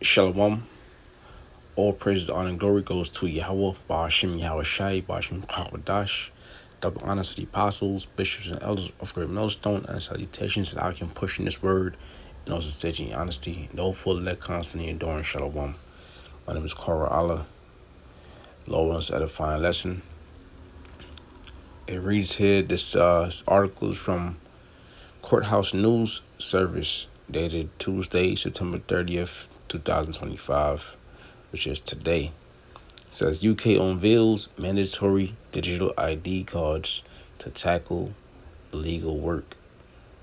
Shalom. All praises, honor, and glory goes to Yahweh, Ba'ashem Yahweh Shai, Ba'ashem Kawadash. Double honors to the apostles, bishops, and elders of Great Millstone, and salutations that I can push in this word, and also sincerity and honesty, and all full elect constantly enduring Shalom. My name is Korah Allah. Lord wants edifying lesson. It reads here, this article is from Courthouse News Service, dated Tuesday, September 30th, 2025, which is today. It says UK unveils mandatory digital ID cards to tackle illegal work.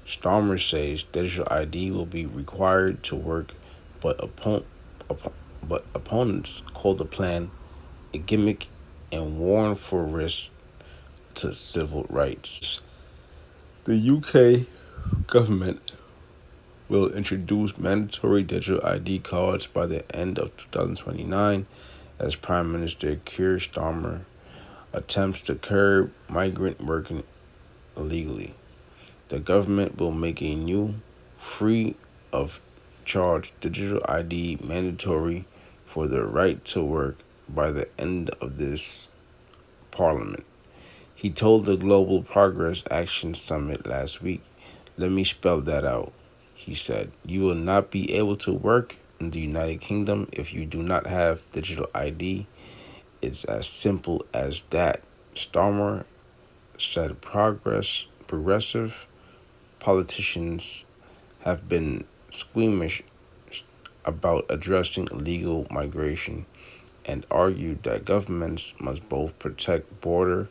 Starmer says digital ID will be required to work, but opponents call the plan a gimmick and warn for risks to civil rights. The UK government will introduce mandatory digital ID cards by the end of 2029 as Prime Minister Keir Starmer attempts to curb migrant working illegally. The government will make a new, free of charge digital ID mandatory for the right to work by the end of this parliament. He told the Global Progress Action Summit last week. Let me spell that out. He said, "You will not be able to work in the United Kingdom if you do not have digital ID. It's as simple as that." Starmer said progressive politicians have been squeamish about addressing illegal migration and argued that governments must both protect border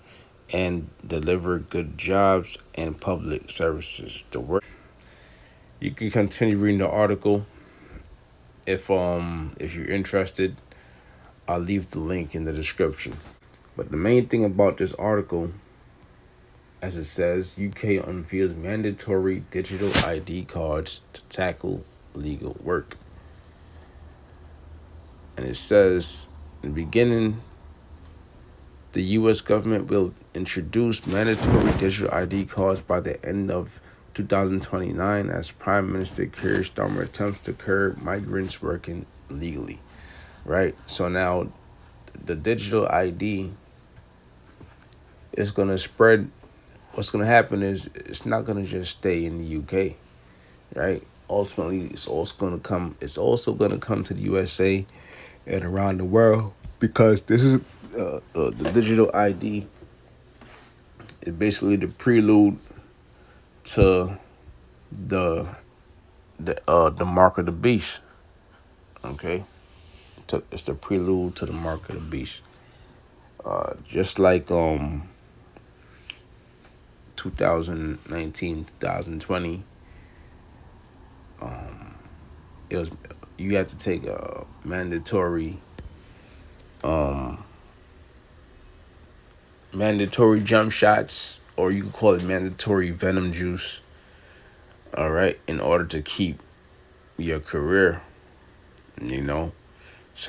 and deliver good jobs and public services. You can continue reading the article if you're interested. I'll leave the link in the description. But the main thing about this article, as it says, UK unveils mandatory digital ID cards to tackle legal work. And it says, in the beginning, the U.S. government will introduce mandatory digital ID cards by the end of 2029 as Prime Minister Keir Starmer attempts to curb migrants working illegally. Right? So now the digital ID is going to spread. What's going to happen is it's not going to just stay in the UK. Right? Ultimately, it's also going to come to the USA and around the world, because this is the digital ID is basically the prelude to the mark of the beast. Okay, it's the prelude to the mark of the beast. Just like 2019, 2020, it was you had to take a mandatory jump shots, or you could call it mandatory venom juice, all right, in order to keep your career, so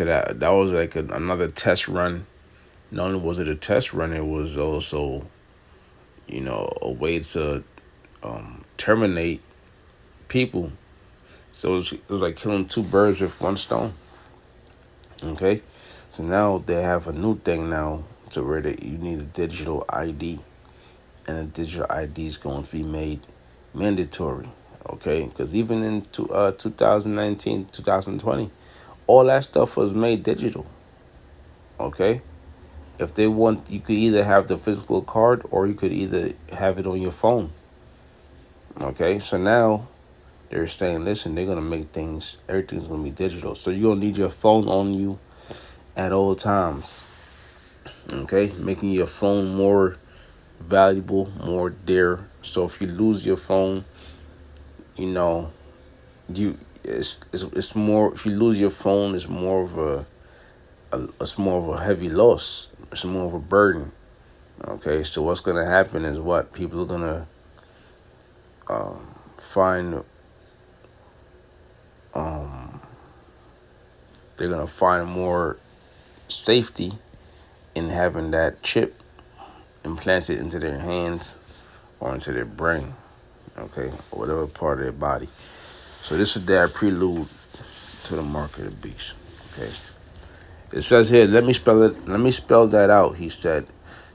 that was like another test run. Not only was it a test run, it was also a way to terminate people. So it was like killing two birds with one stone. Okay, so now they have a new thing now to where you need a digital ID, and a digital ID is going to be made mandatory. Okay, because even in 2019, 2020, all that stuff was made digital. Okay, if they want, you could either have the physical card or you could either have it on your phone. Okay, so now they're saying, listen, they're gonna make everything's gonna be digital. So you're gonna need your phone on you at all times. Okay, making your phone more valuable, more dear. So if you lose your phone, it's more. If you lose your phone, it's more of it's more of a heavy loss. It's more of a burden. Okay, so what's gonna happen is what people are gonna find. They're gonna find more safety in having that chip implanted into their hands or into their brain. Okay, or whatever part of their body. So this is their prelude to the mark of the beast. Okay. It says here, let me spell it. Let me spell that out. He said,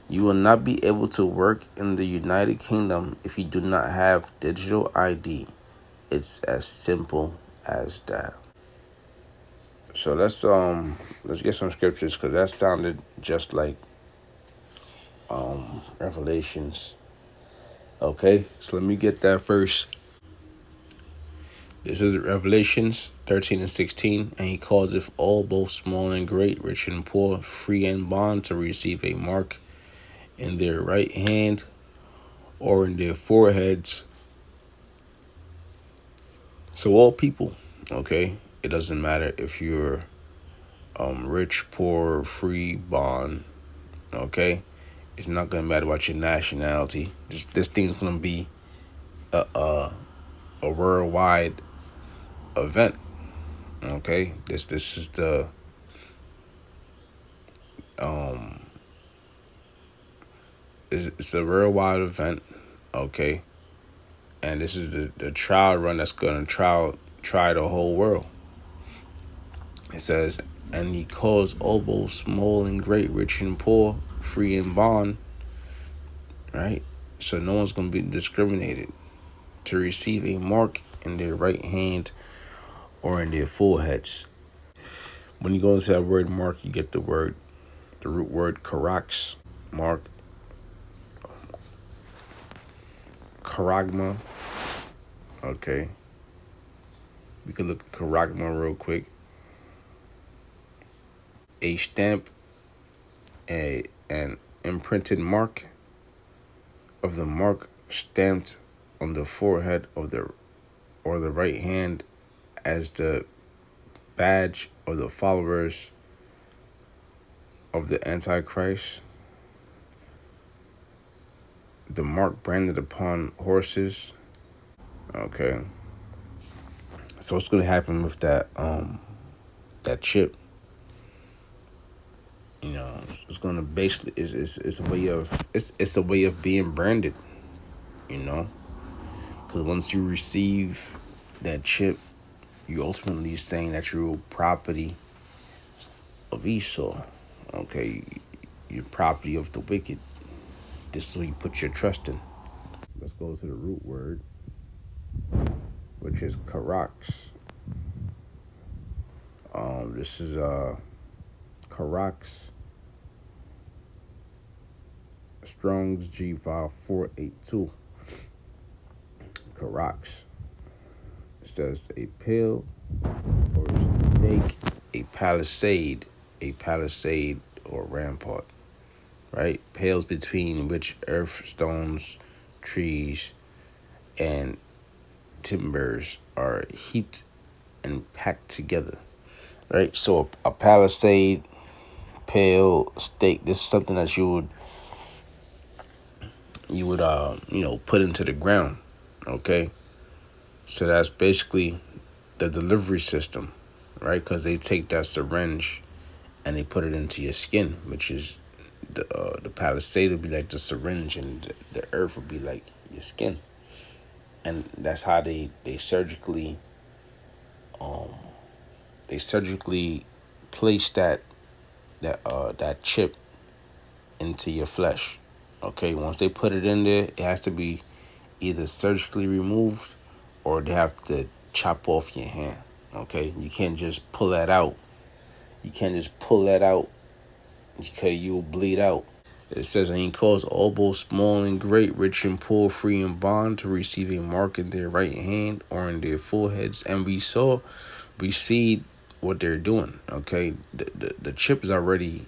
you will not be able to work in the United Kingdom if you do not have digital ID. It's as simple as that. So let's get some scriptures because that sounded just like Revelations. Okay, so let me get that first. This is Revelations 13 and 16, and he calls if all, both small and great, rich and poor, free and bond, to receive a mark in their right hand or in their foreheads. So all people, okay, it doesn't matter if you're rich, poor, free, bond, okay. It's not gonna matter about your nationality. This thing's gonna be a worldwide event. Okay, this is the it's a worldwide event. Okay, and this is the trial run that's gonna try the whole world. It says, and he calls all both small and great, rich and poor, free and bond. Right, so no one's gonna be discriminated to receive a mark in their right hand or in their foreheads. When you go into that word mark, you get the root word karax, mark, charagma. Okay, we could look at charagma real quick. A stamp, an imprinted mark of the mark stamped on the forehead of the or the right hand as the badge of the followers of the Antichrist. The mark branded upon horses. Okay. So what's gonna happen with that chip? You know, it's gonna basically it's a way of it's a way of being branded. You know, because once you receive that chip, you ultimately saying that you're property of Esau. Okay, you're property of the wicked. This is who you put your trust in. Let's go to the root word, which is karax. This is karax. Strong's G file 482. Karax. It says a pill or stake, a palisade or rampart. Right? Pales between which earth, stones, trees, and timbers are heaped and packed together. Right? So a palisade, pale, stake, this is something that you would put into the ground. Okay? So that's basically the delivery system, right? Because they take that syringe and they put it into your skin, which is the palisade would be like the syringe, and the earth would be like your skin, and that's how they surgically place that chip into your flesh. Okay, once they put it in there, it has to be either surgically removed or they have to chop off your hand. Okay, you can't just pull that out. Because you'll bleed out. It says, and he calls all both small and great, rich and poor, free and bond, to receive a mark in their right hand or in their foreheads. And we see what they're doing. Okay, the chip is already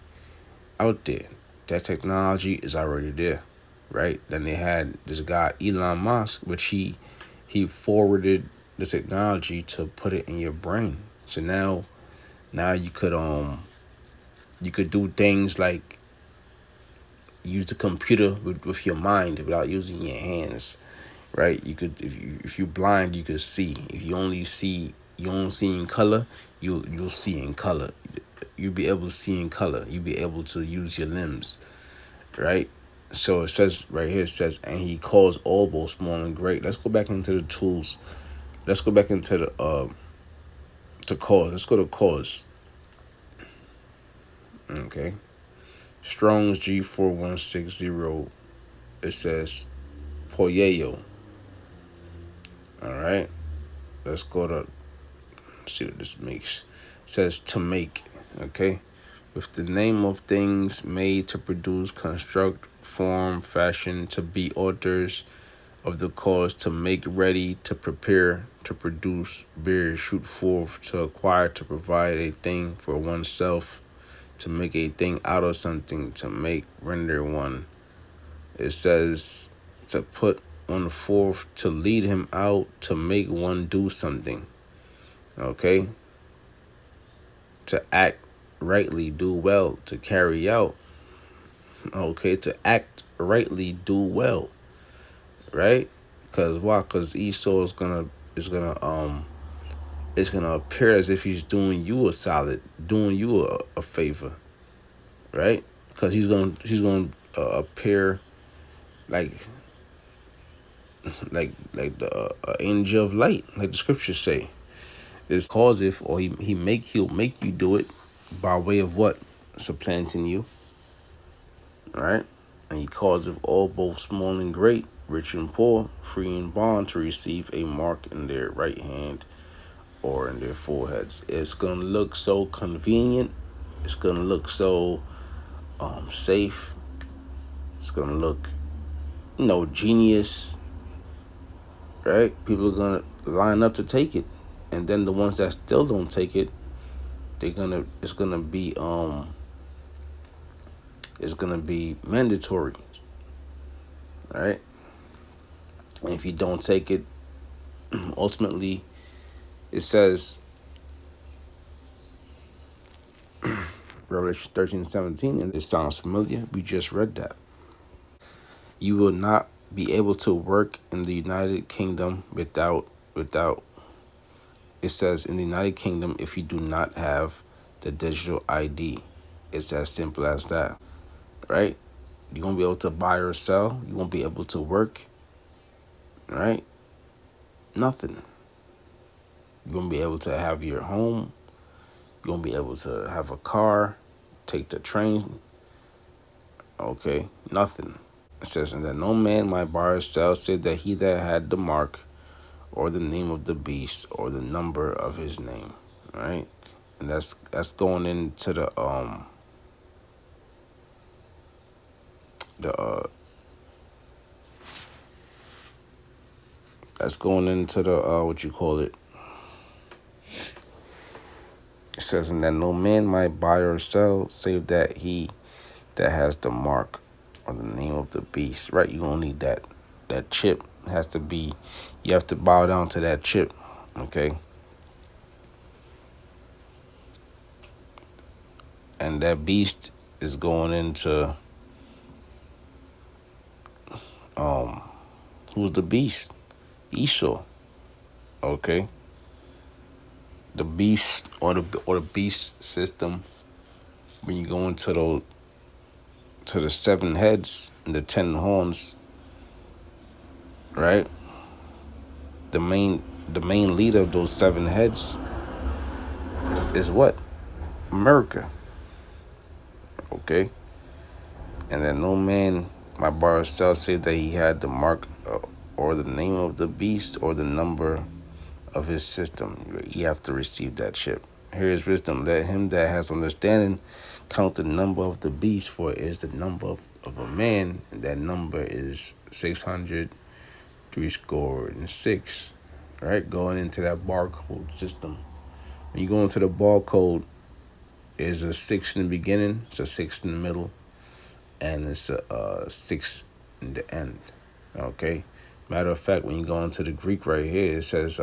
out there. That technology is already there, right? Then they had this guy Elon Musk, which he forwarded the technology to put it in your brain. So now you could do things like use the computer with your mind without using your hands, right? You could, if you're blind, you could see. If you only see in color, you'll see in color. You'll be able to see in color. You'll be able to use your limbs, right? So it says right here, it says, and he calls all both small and great. Let's go back into the tools. Let's go back into the to cause. Let's go to cause. Okay. Strong's G4160. It says poyeo. All right. Let's go to see what this makes. It says to make. Okay. With the name of things made to produce, construct, form, fashion, to be authors of the cause, to make ready, to prepare, to produce, bear, shoot forth, to acquire, to provide a thing for oneself, to make a thing out of something, to make, render one. It says to put one forth, to lead him out, to make one do something. Okay? To act rightly, do well, to carry out. Okay? To act rightly, do well. Right? Because why? Because Esau is gonna it's gonna appear as if he's doing you a solid, doing you a favor, right? Because he's gonna appear like the angel of light, like the scriptures say. It's cause if, or he'll make you do it by way of what? Supplanting you, right? And he causeth all, both small and great, rich and poor, free and bond, to receive a mark in their right hand or in their foreheads. It's gonna look so convenient. It's gonna look so safe. It's gonna look, genius, right? People are gonna line up to take it, and then the ones that still don't take it, it's gonna be mandatory, right? And if you don't take it, ultimately, it says Revelation 13:17, and it sounds familiar. We just read that. You will not be able to work in the United Kingdom without. It says in the United Kingdom, if you do not have the digital ID. It's as simple as that, right? You won't be able to buy or sell. You won't be able to work, right? Nothing. You won't be able to have your home. You won't be able to have a car, take the train. Okay, nothing. It says, and that no man might buy or sell, save that he that had the mark, or the name of the beast, or the number of his name. Right? And that's going into the that's going into the what you call it. It says, and that no man might buy or sell, save that he that has the mark or the name of the beast. Right? You gonna need that chip. It has to be. You have to bow down to that chip. Okay. And that beast is going into who's the beast? Esau. Okay. The beast or the beast system, when you go into the 7 heads and the 10 horns, right? The main leader of those 7 heads is what? America. Okay. And that no man might buy or sell, say that he had the mark or the name of the beast or the number of his system. You have to receive that chip. Here is wisdom. Let him that has understanding count the number of the beast, for it is the number of a man, and that number is 666. Right? Going into that barcode system. When you go into the barcode, there's a 6 in the beginning, it's a 6 in the middle, and it's a 6 in the end. Okay? Matter of fact, when you go into the Greek right here, it says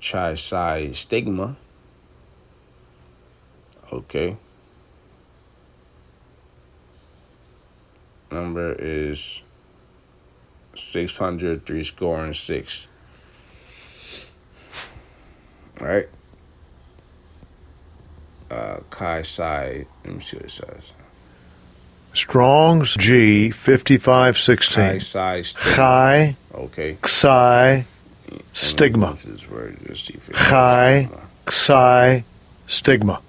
chi psi stigma. Okay. Number is 666. Right? Chi psi. Let me see what it says. Strong's G 5516. Chi psi stigma. Chi okay. psi stigma. This is where you see Chi Psi stigma.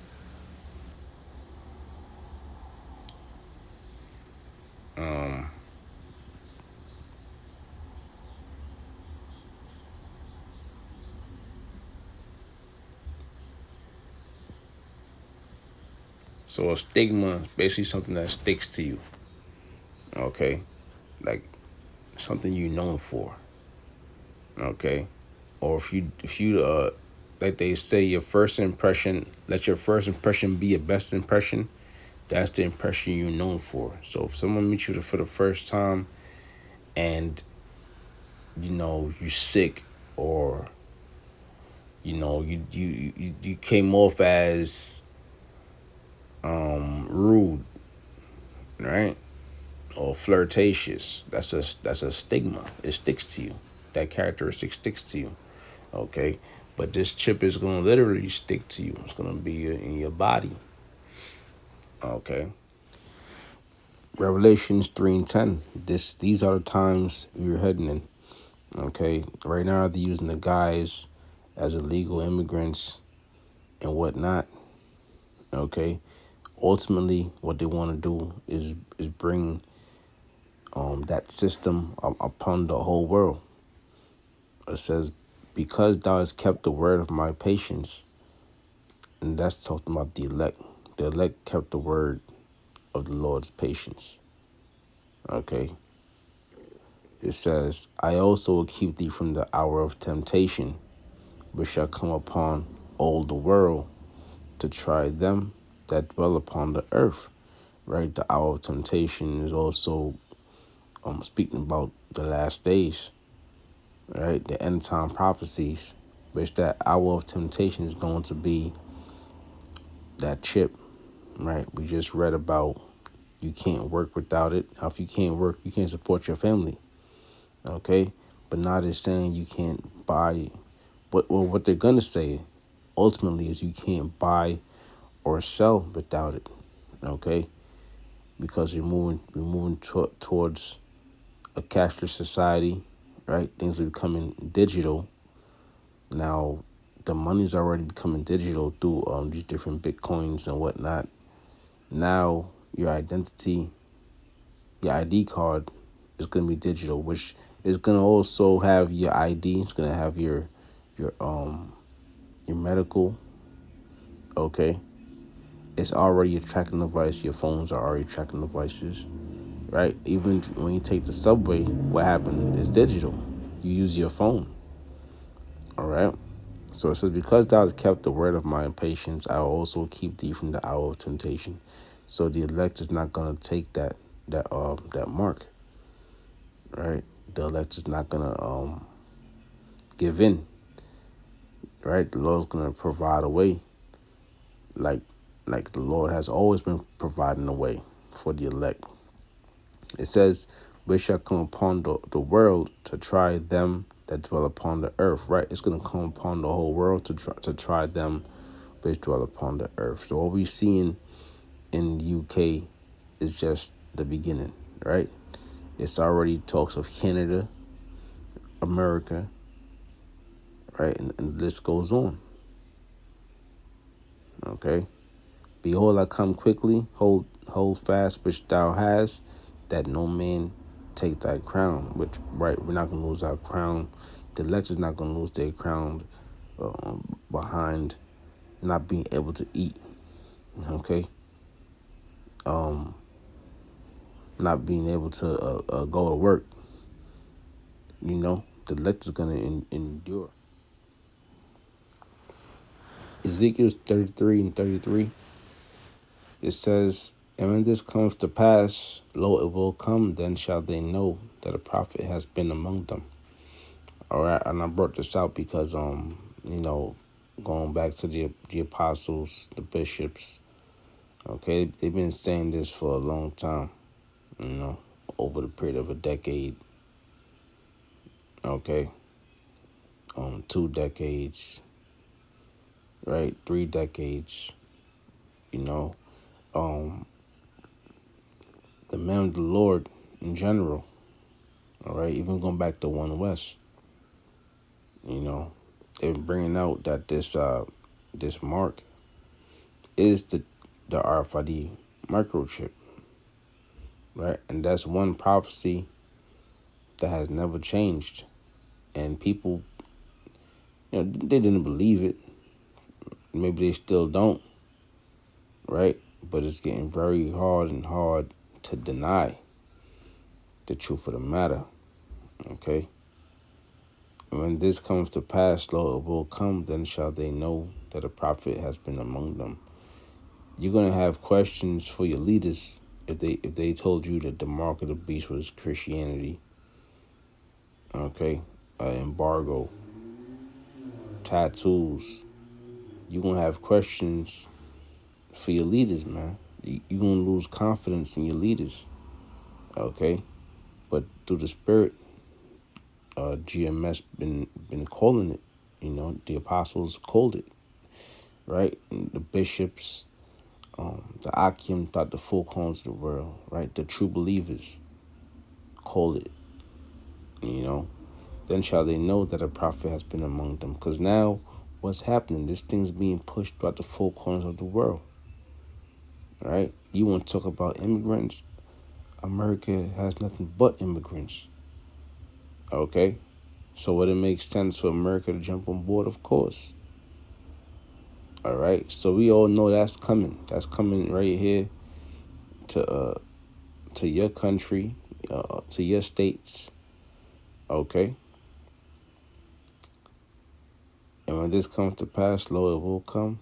So a stigma is basically something that sticks to you. Okay, like something you're known for. Okay, or if you like they say your first impression, let your first impression be your best impression. That's the impression you're known for. So if someone meets you for the first time and you sick, or you came off as rude, right, or flirtatious, that's a stigma. It sticks to you. That characteristic sticks to you. Okay, but this chip is gonna literally stick to you. It's gonna be in your body. Okay. Revelations 3:10. These are the times we're heading in. Okay. Right now they're using the guys as illegal immigrants and whatnot. Okay. Ultimately, what they want to do is bring that system upon the whole world. It says, "Because thou hast kept the word of my patience," and that's talking about the elect. The elect kept the word of the Lord's patience. Okay. It says, "I also will keep thee from the hour of temptation, which shall come upon all the world to try them that dwell upon the earth." Right? The hour of temptation is also speaking about the last days, right? The end time prophecies, which that hour of temptation is going to be that chip, right? We just read about you can't work without it. Now, if you can't work, you can't support your family, okay? But not as saying you can't buy. What they're gonna say ultimately is you can't buy or sell without it, okay? Because we're moving towards a cashless society, right? Things are becoming digital now. The money's already becoming digital through these different bitcoins and whatnot. Now your identity, your ID card, is gonna be digital, which is gonna also have your ID. It's gonna have your medical. Okay, it's already a tracking device. Your phones are already tracking devices, right? Even when you take the subway, what happened is digital. You use your phone. All right. So it says, "Because thou hast kept the word of my patience, I will also keep thee from the hour of temptation." So the elect is not gonna take that mark, right? The elect is not gonna give in, right? The Lord's gonna provide a way, like like the Lord has always been providing a way for the elect. It says, "Which shall come upon the world to try them that dwell upon the earth." Right? It's gonna come upon the whole world to try them which dwell upon the earth. So what we seeing in the UK is just the beginning, right? It's already talks of Canada, America, right, and the list goes on. Okay. "Behold, I come quickly. Hold fast which thou hast, that no man take thy crown." Which, right, we're not gonna lose our crown. The elect is not gonna lose their crown behind not being able to eat. Okay. Not being able to go to work. The elect is gonna endure. Ezekiel 33:33. It says, "And when this comes to pass, lo, it will come, then shall they know that a prophet has been among them." All right, and I brought this out because going back to the apostles, the bishops, okay, they've been saying this for a long time, you know, over the period of a decade, okay, 2 decades, right, 3 decades, you know, um, the men of the Lord in general, all right, even going back to One West, you know, they're bringing out that this This mark is the RFID microchip, right? And that's one prophecy that has never changed. And people, they didn't believe it. Maybe they still don't, right? But it's getting very hard and hard to deny the truth of the matter, okay? When this comes to pass, lo, it will come, then shall they know that a prophet has been among them. You're gonna have questions for your leaders if they told you that the mark of the beast was Christianity, okay? Embargo, tattoos. You're gonna have questions for your leaders, man. You're gonna lose confidence in your leaders, okay? But through the spirit, GMS been calling it. The apostles called it, right? And the bishops, the Akim thought the full corners of the world, right? The true believers called it, you know. Then shall they know that a prophet has been among them. Because now, what's happening? This thing's being pushed throughout the four corners of the world, right? You want to talk about immigrants? America has nothing but immigrants, okay? So would it make sense for America to jump on board? Of course. All right. So we all know that's coming. That's coming right here to your country, to your states. Okay. And when this comes to pass, lo, it will come.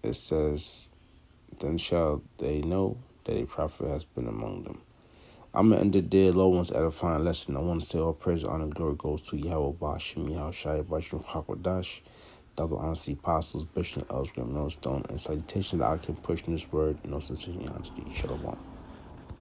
It says, then shall they know that a prophet has been among them. I'm going to end it there. Lord wants edifying lesson. I want to say all praise, honor, and glory goes to Yahweh Bashim, Yahweh Shai, Bashim, Hakwadash, double honesty, apostles, bishops, elders, millstone, and salutation that I can push in this word, sincerity and honesty. Shalom.